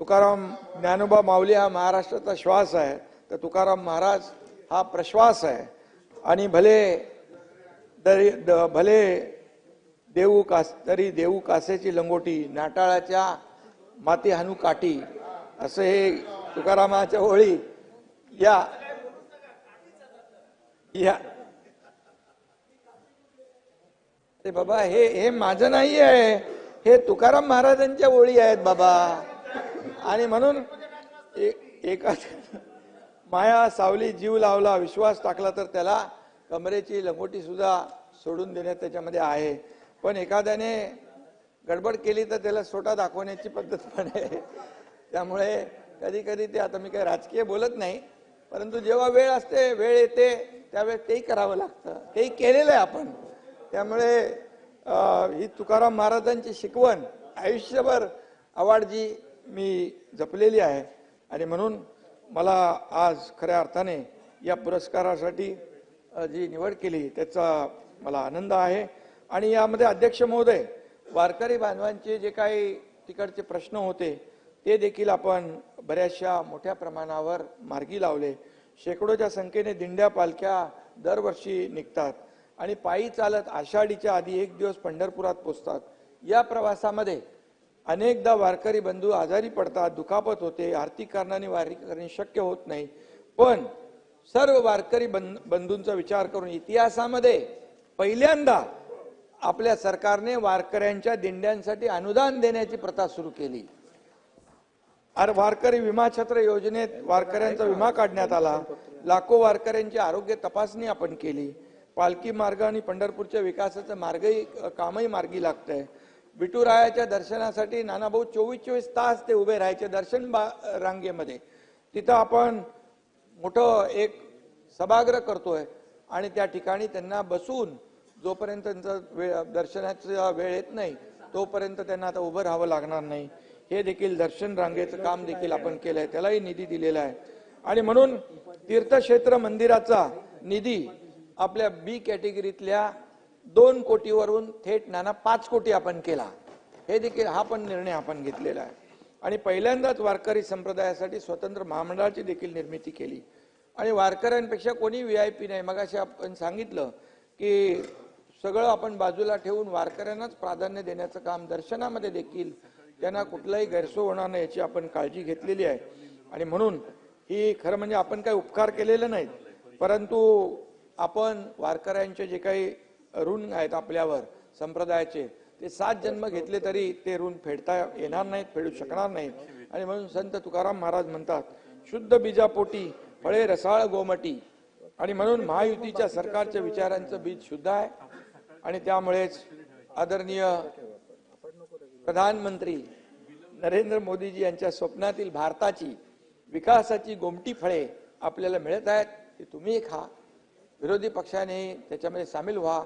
तुकाराम ज्ञानोबा माऊली हा महाराष्ट्राचा श्वास आहे, तर तुकाराम महाराज हा प्रश्वास आहे. आणि भले देऊ कासेची लंगोटी, नाटाळाच्या माती हानू काठी, असं हे तुकारामाच्या ओळी या अरे बाबा, हे माझं नाही आहे, हे तुकाराम महाराजांच्या ओळी आहेत बाबा. आणि म्हणून एका माया सावली जीव लावला, विश्वास टाकला तर त्याला कमरेची लंगोटी सुद्धा सोडून देण्यात त्याच्यामध्ये आहे. पण एखाद्याने गडबड केली तर त्याला सोटा दाखवण्याची पद्धत पण आहे. त्यामुळे कधी कधी ते, आता मी काही राजकीय बोलत नाही, परंतु जेव्हा वेळ असते, वेळ येते, त्यावेळेस तेही करावं लागतं, तेही केलेलं आहे आपण. त्यामुळे ही तुकाराम महाराजांची शिकवण आयुष्यभर आवाडजी मी जपलेली आहे. आणि म्हणून मला आज खऱ्या अर्थाने या पुरस्कारासाठी जी निवड केली त्याचा मला आनंद आहे. आणि यामध्ये अध्यक्ष महोदय, वारकरी बांधवांचे जे काही तिकडचे प्रश्न होते ते देखील आपण बऱ्याचशा मोठ्या प्रमाणावर मार्गी लावले. शेकडोच्या संख्येने दिंड्या पालख्या दरवर्षी निघतात आणि पायी चालत आषाढीच्या आधी एक दिवस पंढरपुरात पोचतात. या प्रवासामध्ये अनेकदा वारकरी बंधू आजारी पडतात, दुखापत होते, आर्थिक कारणाने वारी करणे शक्य होत नाही. पण सर्व वारकरी बंधूंचा विचार करून इतिहासामध्ये पहिल्यांदा आपल्या सरकारने वारकऱ्यांच्या दिंड्यांसाठी अनुदान देण्याची प्रथा सुरू केली. वारकरी विमा छत्र योजनेत वारकऱ्यांचा विमा काढण्यात आला. लाखो वारकऱ्यांची आरोग्य तपासणी आपण केली. पालखी मार्ग आणि पंढरपूरच्या विकासाचं कामही मार्गी लागतंय. विठुरायाच्या दर्शनासाठी नानाभाऊ 24 तास ते उभे राहायचे दर्शन रांगेमध्ये. तिथं आपण मोठं एक सभागृह करतोय आणि त्या ठिकाणी त्यांना बसून जोपर्यंत त्यांचा दर्शनाचा वेळ येत नाही तोपर्यंत त्यांना आता उभं राहावं लागणार नाही. हे देखील दर्शन रांगेचं काम देखील आपण केलंय, त्यालाही निधी दिलेला आहे. आणि म्हणून तीर्थक्षेत्र मंदिराचा निधी आपल्या बी कॅटेगरीतल्या 2 कोटीवरून थेट 5 कोटी आपण केला. हे देखील हा पण निर्णय आपण घेतलेला आहे. आणि पहिल्यांदाच वारकरी संप्रदायासाठी स्वतंत्र महामंडळाची देखील निर्मिती केली. आणि वारकऱ्यांपेक्षा कोणी VIP नाही. मगाशी आपण सांगितलं की सगळं आपण बाजूला ठेवून वारकऱ्यांनाच प्राधान्य देण्याचं काम, दर्शनामध्ये देखील त्यांना कुठलाही गैरसोय होणार नाही याची आपण काळजी घेतलेली आहे. आणि म्हणून ही खरं म्हणजे आपण काही उपकार केलेले नाहीत, परंतु आपण वारकऱ्यांचे जे काही ऋण आहेत आपल्यावर संप्रदायाचे, ते 7 जन्म घेतले तरी ते ऋण फेडता येणार नाहीत, फेडू शकणार नाहीत. आणि म्हणून संत तुकाराम महाराज म्हणतात, शुद्ध बीजापोटी फळे रसाळ गोमटी. आणि म्हणून महायुतीच्या सरकारच्या विचारांचं बीज शुद्ध आहे. आणि त्यामुळेच आदरणीय प्रधानमंत्री नरेंद्र मोदीजी यांच्या स्वप्नातील भारताची विकासाची गोमटी फळे आपल्याला मिळत आहेत. ती तुम्ही खा, विरोधी पक्षाने त्याच्यामध्ये सामील व्हा.